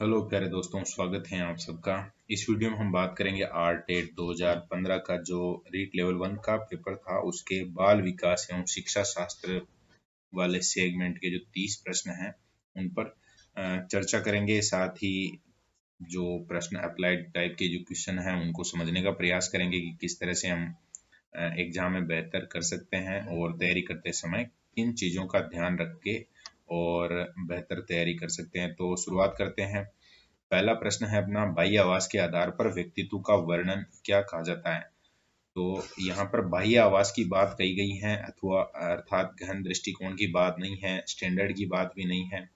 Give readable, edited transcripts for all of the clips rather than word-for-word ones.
Hello प्यारे दोस्तों, स्वागत है आप सबका। इस वीडियो में हम बात करेंगे आरटेट 2015 का जो रीट लेवल 1 का पेपर था उसके बाल विकास एवं शिक्षा शास्त्र वाले सेगमेंट के जो 30 प्रश्न हैं उन पर चर्चा करेंगे। साथ ही जो प्रश्न अप्लाइड टाइप के जो क्वेश्चन हैं उनको समझने का प्रयास करेंगे कि किस तरह से हम एग्जाम में बेहतर कर सकते हैं और तैयारी करते समय किन चीज़ों का ध्यान रख के और बेहतर तैयारी कर सकते हैं। तो शुरुआत करते हैं। पहला प्रश्न है अपना, बाह्य आवास के आधार पर व्यक्तित्व का वर्णन क्या कहा जाता है। तो यहाँ पर बाह्य आवास की बात कही गई है अथवा अर्थात गहन दृष्टिकोण की बात नहीं है, स्टैंडर्ड की बात भी नहीं है।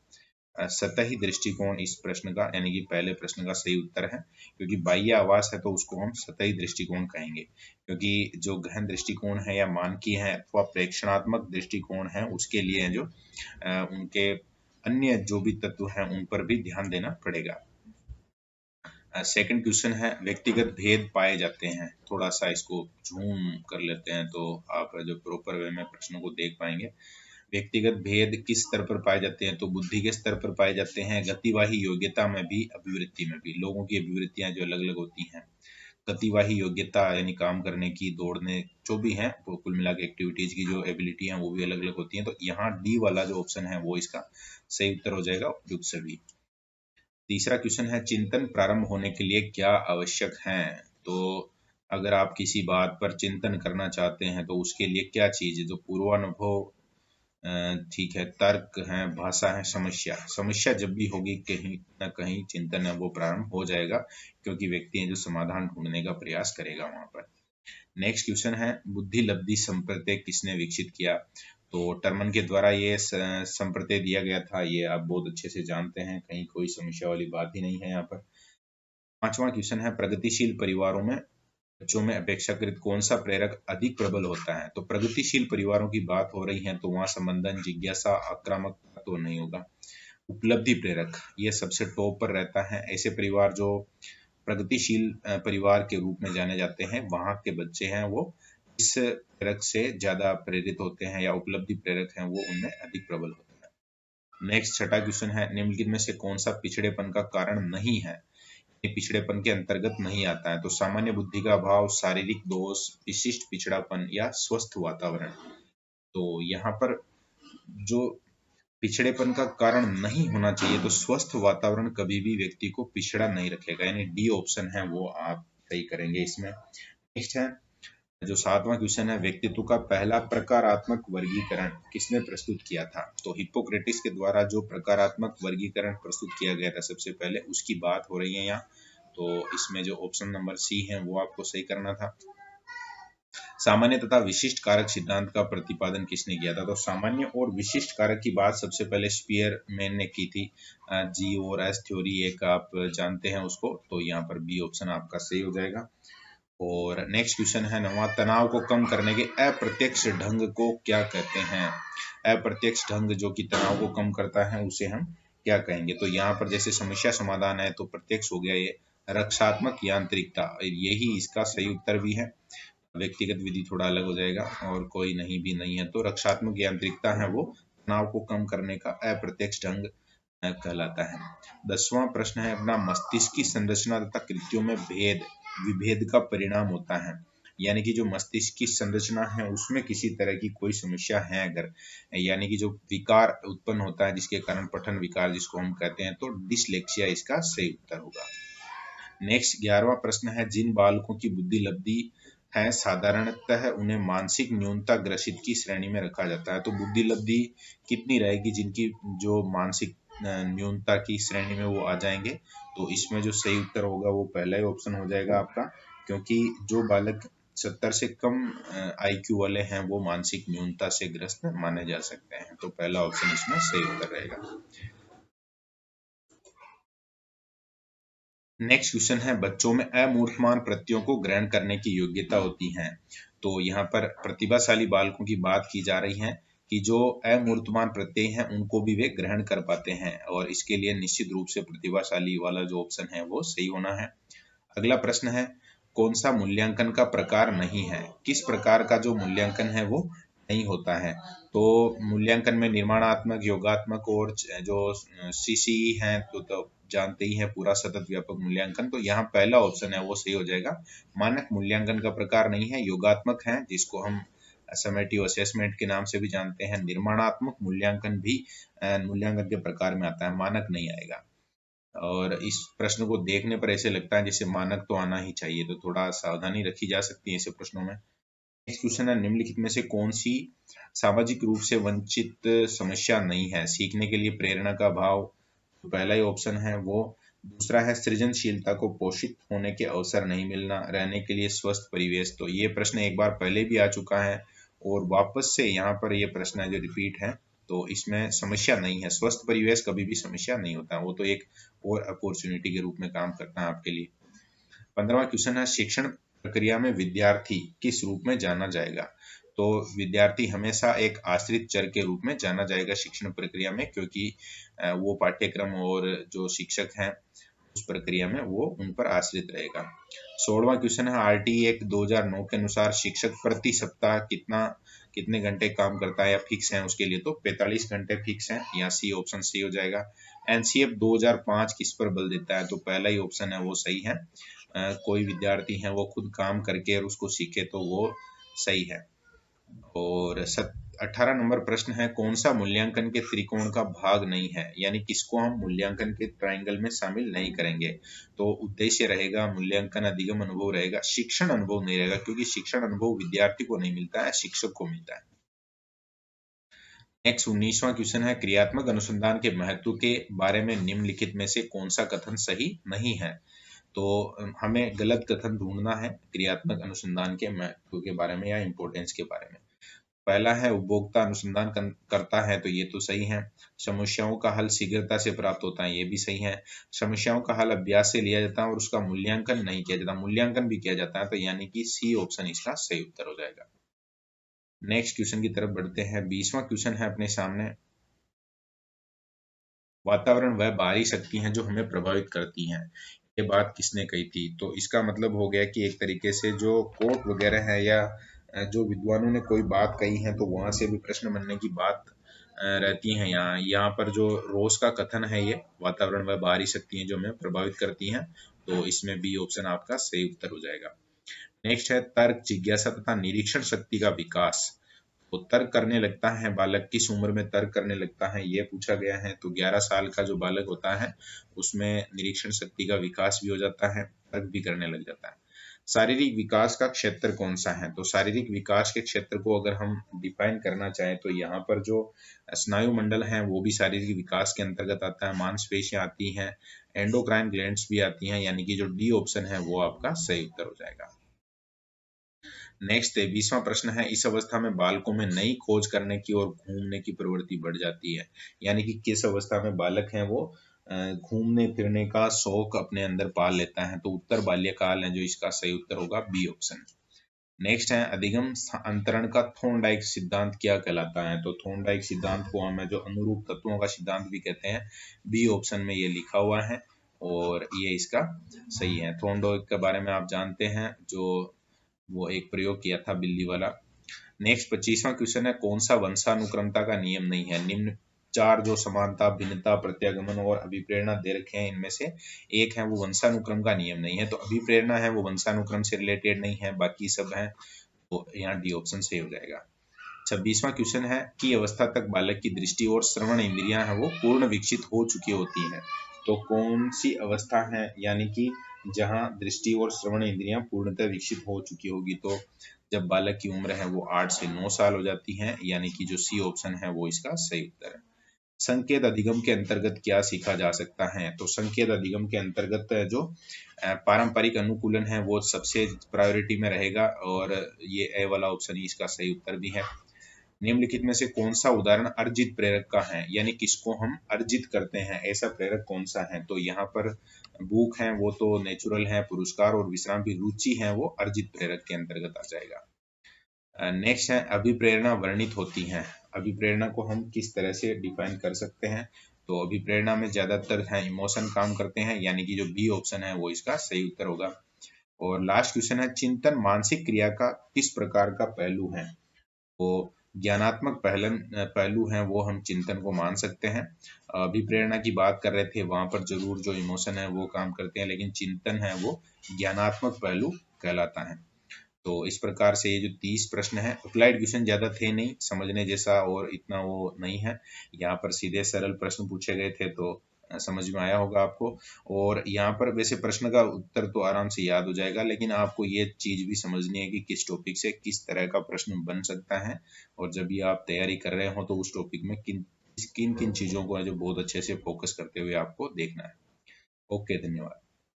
सतही दृष्टिकोण इस प्रश्न का यानी कि पहले प्रश्न का सही उत्तर है, क्योंकि बाह्य आवास है तो उसको हम सतही दृष्टिकोण कहेंगे। क्योंकि जो गहन दृष्टिकोण है या मानकीय है अथवा प्रेक्षणात्मक दृष्टिकोण है उसके लिए जो उनके अन्य जो भी तत्व हैं उन पर भी ध्यान देना पड़ेगा। सेकंड क्वेश्चन है, व्यक्तिगत भेद पाए जाते हैं। थोड़ा सा इसको जूम कर लेते हैं तो आप जो प्रॉपर वे में प्रश्नों को देख पाएंगे। व्यक्तिगत भेद किस स्तर पर पाए जाते हैं, तो बुद्धि के स्तर पर पाए जाते हैं, गतिवाही योग्यता में भी, अभिवृत्ति में भी। लोगों की अभिवृत्तियां जो अलग अलग होती हैं, गतिवाही योग्यता यानी काम करने की, दौड़ने जो भी है, वो कुल मिला के एक्टिविटीज की जो एबिलिटी है वो भी अलग अलग होती हैं। तो यहाँ डी वाला जो ऑप्शन है वो इसका सही उत्तर हो जाएगा, उपयुक्त सभी। तीसरा क्वेश्चन है, चिंतन प्रारंभ होने के लिए क्या आवश्यक है। तो अगर आप किसी बात पर चिंतन करना चाहते हैं तो उसके लिए क्या चीज है, तो पूर्वानुभव, ठीक है, तर्क है, भाषा है, समस्या। समस्या जब भी होगी कहीं ना कहीं चिंतन है वो प्रारंभ हो जाएगा, क्योंकि व्यक्ति है जो समाधान ढूंढने का प्रयास करेगा वहां पर। नेक्स्ट क्वेश्चन है, बुद्धि लब्धि संप्रत्यय किसने विकसित किया। तो टर्मन के द्वारा ये संप्रत्यय दिया गया था, ये आप बहुत अच्छे से जानते हैं, कहीं कोई समस्या वाली बात ही नहीं है यहाँ पर। पांचवा क्वेश्चन है, प्रगतिशील परिवारों में बच्चों में अपेक्षाकृत कौन सा प्रेरक अधिक प्रबल होता है। तो प्रगतिशील परिवारों की बात हो रही है तो वहां संबंधन, जिज्ञासा, आक्रामक तो नहीं होगा। उपलब्धि प्रेरक ये सबसे टॉप पर रहता है। ऐसे परिवार जो प्रगतिशील परिवार के रूप में जाने जाते हैं, वहां के बच्चे हैं वो इस प्रेरक से ज्यादा प्रेरित होते हैं या उपलब्धि प्रेरक हैं वो उनमें अधिक प्रबल होते हैं। नेक्स्ट छठा क्वेश्चन है, निम्नलिखित में से कौन सा पिछड़ेपन का कारण नहीं है, पिछड़ेपन के अंतर्गत नहीं आता है। तो सामान्य बुद्धि का अभाव, शारीरिक दोष, विशिष्ट पिछड़ापन या स्वस्थ वातावरण। तो यहाँ पर जो पिछड़ेपन का कारण नहीं होना चाहिए, तो स्वस्थ वातावरण कभी भी व्यक्ति को पिछड़ा नहीं रखेगा, यानी डी ऑप्शन है वो आप सही करेंगे इसमें। नेक्स्ट है जो सातवां क्वेश्चन है, व्यक्तित्व का पहला प्रकारात्मक वर्गीकरण किसने प्रस्तुत किया था। तो हिप्पोक्रेटिस के द्वारा जो प्रकारात्मक वर्गीकरण प्रस्तुत किया गया था सबसे पहले, उसकी बात हो रही है यहाँ। तो इसमें जो ऑप्शन नंबर सी है वो आपको सही करना था। सामान्य तथा विशिष्ट कारक सिद्धांत का प्रतिपादन किसने किया था। तो सामान्य और विशिष्ट कारक की बात सबसे पहले स्पीयरमैन ने की थी। जी और एस थ्योरी एक आप जानते हैं उसको, तो यहाँ पर बी ऑप्शन आपका सही हो जाएगा। और नेक्स्ट क्वेश्चन है, नवा तनाव को कम करने के अप्रत्यक्ष ढंग को क्या कहते हैं। अप्रत्यक्ष ढंग जो कि तनाव को कम करता है उसे हम क्या कहेंगे। तो यहाँ पर जैसे समस्या समाधान है तो प्रत्यक्ष हो गया ये। रक्षात्मक यांत्रिकता, यही इसका सही उत्तर भी है। व्यक्तिगत विधि थोड़ा अलग हो जाएगा और कोई नहीं भी नहीं है, तो रक्षात्मक यांत्रिकता है वो तनाव को कम करने का अप्रत्यक्ष ढंग कहलाता है। 10वां प्रश्न है अपना, मस्तिष्क की संरचना तथा कृत्यों में भेद विभेद का परिणाम होता है। यानी कि जो मस्तिष्क की संरचना है उसमें किसी तरह की कोई समस्या है अगर, यानी कि जो विकार उत्पन्न होता है जिसके कारण पठन विकार जिसको हम कहते हैं, तो डिसलेक्सिया इसका सही उत्तर होगा। नेक्स्ट 11वां प्रश्न है, जिन बालकों की बुद्धि लब्धि है साधारणतः उन्हें मानसिक न्यूनता ग्रसित की श्रेणी में रखा जाता है। तो बुद्धि लब्धि कितनी रहेगी जिनकी जो मानसिक न्यूनता की श्रेणी में वो आ जाएंगे। तो इसमें जो सही उत्तर होगा वो पहला ही ऑप्शन हो जाएगा आपका, क्योंकि जो बालक 70 से कम IQ वाले हैं वो मानसिक न्यूनता से ग्रस्त माने जा सकते हैं। तो पहला ऑप्शन इसमें सही उत्तर रहेगा। नेक्स्ट क्वेश्चन है, बच्चों में अमूर्तमान प्रत्ययों को ग्रहण करने की योग्यता होती है। तो यहाँ पर प्रतिभाशाली बालकों की बात की जा रही है कि जो अमूर्तमान प्रत्यय हैं उनको भी वे ग्रहण कर पाते हैं, और इसके लिए निश्चित रूप से प्रतिभाशाली वाला जो ऑप्शन है वो सही होना है। अगला प्रश्न है, कौन सा मूल्यांकन का प्रकार नहीं है। किस प्रकार का जो मूल्यांकन है वो नहीं होता है। तो मूल्यांकन में निर्माणात्मक, योगात्मक और जो CCE है तो जानते ही हैं पूरा सतत व्यापक मूल्यांकन, तो यहाँ पहला ऑप्शन है वो सही हो जाएगा। मानक मूल्यांकन का प्रकार नहीं है, योगात्मक है, जिसको हम समेटिव असेसमेंट के नाम से भी जानते हैं। निर्माणात्मक मूल्यांकन भी मूल्यांकन के प्रकार में आता है, मानक नहीं आएगा। और इस प्रश्न को देखने पर ऐसे लगता है जैसे मानक तो आना ही चाहिए, तो थोड़ा सावधानी रखी जा सकती है ऐसे प्रश्नों में। नेक्स्ट क्वेश्चन है, निम्नलिखित में से कौन सी सामाजिक रूप से वंचित समस्या नहीं है? सीखने के लिए प्रेरणा का अभाव, तो पहला ही ऑप्शन है वो। दूसरा है सृजनशीलता को पोषित होने के अवसर नहीं मिलना, रहने के लिए स्वस्थ परिवेश, तो ये प्रश्न एक बार पहले भी आ चुका है और वापस से यहाँ पर ये प्रश्न है जो रिपीट है, तो इसमें समस्या नहीं है। स्वस्थ परिवेश कभी भी समस्या नहीं होता, वो तो एक और अपॉर्चुनिटी के रूप में काम करता है आपके लिए। 15वां क्वेश्चन है, शिक्षण प्रक्रिया में विद्यार्थी किस रूप में जाना जाएगा? तो विद्यार्थी हमेशा एक आश्रित चर के रूप में जाना जाएगा शिक्षण प्रक्रिया में, क्योंकि वो पाठ्यक्रम और जो शिक्षक हैं उस प्रक्रिया में वो उन पर आश्रित रहेगा। 16वां क्वेश्चन है, आरटी एक्ट 2009 के अनुसार शिक्षक प्रति सप्ताह कितने घंटे काम करता है या फिक्स है उसके लिए? तो 45 घंटे फिक्स है, यहाँ सी ऑप्शन सही हो जाएगा। एनसीएफ 2005 किस पर बल देता है? तो पहला ही ऑप्शन है वो सही है, कोई विद्यार्थी है वो खुद काम करके और उसको सीखे, तो वो सही है। और 18 नंबर प्रश्न है, कौन सा मूल्यांकन के त्रिकोण का भाग नहीं है, यानी किसको हम मूल्यांकन के ट्रायंगल में शामिल नहीं करेंगे? तो उद्देश्य रहेगा, मूल्यांकन अधिगम अनुभव रहेगा, शिक्षण अनुभव नहीं रहेगा, क्योंकि शिक्षण अनुभव विद्यार्थी को नहीं मिलता है, शिक्षक को मिलता है। नेक्स्ट 19वां क्वेश्चन है, क्रियात्मक अनुसंधान के महत्व के बारे में निम्नलिखित में से कौन सा कथन सही नहीं है? तो हमें गलत कथन ढूंढना है क्रियात्मक अनुसंधान के महत्व के बारे में या इम्पोर्टेंस के बारे में। पहला है, उपभोक्ता अनुसंधान करता है, तो ये तो सही है। समस्याओं का हल शीघ्रता से प्राप्त होता है, ये भी सही है। समस्याओं का हल अभ्यास से लिया जाता है और उसका मूल्यांकन नहीं किया जाता, मूल्यांकन भी किया जाता है, तो यानी कि सी ऑप्शन इसका सही उत्तर हो जाएगा। नेक्स्ट क्वेश्चन की तरफ बढ़ते हैं। 20वां क्वेश्चन है अपने सामने, वातावरण वह बाहरी शक्ति है जो हमें प्रभावित करती हैं, ये बात किसने कही थी? तो इसका मतलब हो गया कि एक तरीके से जो कोर्ट वगैरह है या जो विद्वानों ने कोई बात कही है, तो वहां से भी प्रश्न बनने की बात रहती है। यहाँ पर जो रोज का कथन है, ये वातावरण वह बाहरी शक्ति है जो हमें प्रभावित करती हैं, तो इसमें बी ऑप्शन आपका सही उत्तर हो जाएगा। नेक्स्ट है, तर्क, जिज्ञासा तथा निरीक्षण शक्ति का विकास, तो तर्क करने लगता है बालक, किस उम्र में तर्क करने लगता है ये पूछा गया है। तो 11 साल का जो बालक होता है उसमें निरीक्षण शक्ति का विकास भी हो जाता है, तर्क भी करने लग जाता है। शारीरिक विकास का क्षेत्र कौन सा है? तो शारीरिक विकास के क्षेत्र को अगर हम डिफाइन करना चाहें, तो यहाँ पर जो स्नायु मंडल है वो भी शारीरिक विकास के अंतर्गत आता है, मांसपेशियां आती हैं, एंडोक्राइन ग्लैंड्स भी आती हैं, यानी कि जो डी ऑप्शन है वो आपका सही उत्तर हो जाएगा। नेक्स्ट 23वां प्रश्न है, इस अवस्था में बालकों में नई खोज करने की और घूमने की प्रवृत्ति बढ़ जाती है, यानी कि किस अवस्था में बालक है वो घूमने फिरने का शौक अपने अंदर पाल लेता है? तो उत्तर बाल्यकाल है, जो इसका सही उत्तर होगा बी ऑप्शन। नेक्स्ट है, अधिगम अंतरण का थॉर्नडाइक सिद्धांत क्या कहलाता है? तो थॉर्नडाइक सिद्धांत को हमें जो अनुरूप तत्वों का सिद्धांत भी कहते हैं, बी ऑप्शन में ये लिखा हुआ है और ये इसका सही है। थॉर्नडाइक के बारे में आप जानते हैं, जो वो एक प्रयोग किया था बिल्ली वाला। नेक्स्ट 25वां क्वेश्चन है, कौन सा वंशानुक्रमता का नियम नहीं है? निम्न चार जो समानता, भिन्नता, प्रत्यागमन और अभिप्रेरणा दे रखे हैं, इनमें से एक है वो वंशानुक्रम का नियम नहीं है। तो अभिप्रेरणा है वो वंशानुक्रम से रिलेटेड नहीं है, बाकी सब है, तो यहाँ डी ऑप्शन सही हो जाएगा। 26वां क्वेश्चन है, की अवस्था तक बालक की दृष्टि और श्रवण इंद्रियां है वो पूर्ण विकसित हो चुकी होती हैं? तो कौन सी अवस्था है यानी कि जहां दृष्टि और श्रवण इंद्रियां पूर्णतः विकसित हो चुकी होगी? तो जब बालक की उम्र है वो 8 से 9 साल हो जाती है, यानी कि जो सी ऑप्शन है वो इसका सही उत्तर है। संकेत अधिगम के अंतर्गत क्या सीखा जा सकता है? तो संकेत अधिगम के अंतर्गत जो पारंपरिक अनुकूलन है वो सबसे प्रायोरिटी में रहेगा, और ये ए वाला ऑप्शन ही इसका सही उत्तर भी है। निम्नलिखित में से कौन सा उदाहरण अर्जित प्रेरक का है, यानी किसको हम अर्जित करते हैं, ऐसा प्रेरक कौन सा है? तो यहाँ पर भूख है वो तो नेचुरल है, पुरस्कार और विश्राम की रुचि है वो अर्जित प्रेरक के अंतर्गत आ जाएगा। नेक्स्ट है, अभिप्रेरणा वर्णित होती है, अभिप्रेरणा को हम किस तरह से डिफाइन कर सकते हैं? तो अभिप्रेरणा में ज्यादातर है इमोशन काम करते हैं, यानी कि जो बी ऑप्शन है वो इसका सही उत्तर होगा। और लास्ट क्वेश्चन है, चिंतन मानसिक क्रिया का किस प्रकार का पहलू है? तो ज्ञानात्मक पहलू हैं वो हम चिंतन को मान सकते हैं। अभिप्रेरणा की बात कर रहे थे, वहां पर जरूर जो इमोशन है वो काम करते हैं, लेकिन चिंतन है वो ज्ञानात्मक पहलू कहलाता है। तो इस प्रकार से ये जो 30 प्रश्न है, अप्लाइड क्वेश्चन ज़्यादा थे नहीं, समझने जैसा और इतना वो नहीं है। यहाँ पर सीधे सरल प्रश्न पूछे गए थे, तो समझ में आया होगा आपको। और यहाँ पर वैसे प्रश्न का उत्तर तो आराम से याद हो जाएगा, लेकिन आपको ये चीज़ भी समझनी है कि किस टॉपिक से किस तरह का प्रश्न बन सकता है। और जब भी आप तैयारी कर रहे हो तो उस टॉपिक में किन किन किन चीज़ों को है जो बहुत अच्छे से फोकस करते हुए आपको देखना है। ओके, धन्यवाद।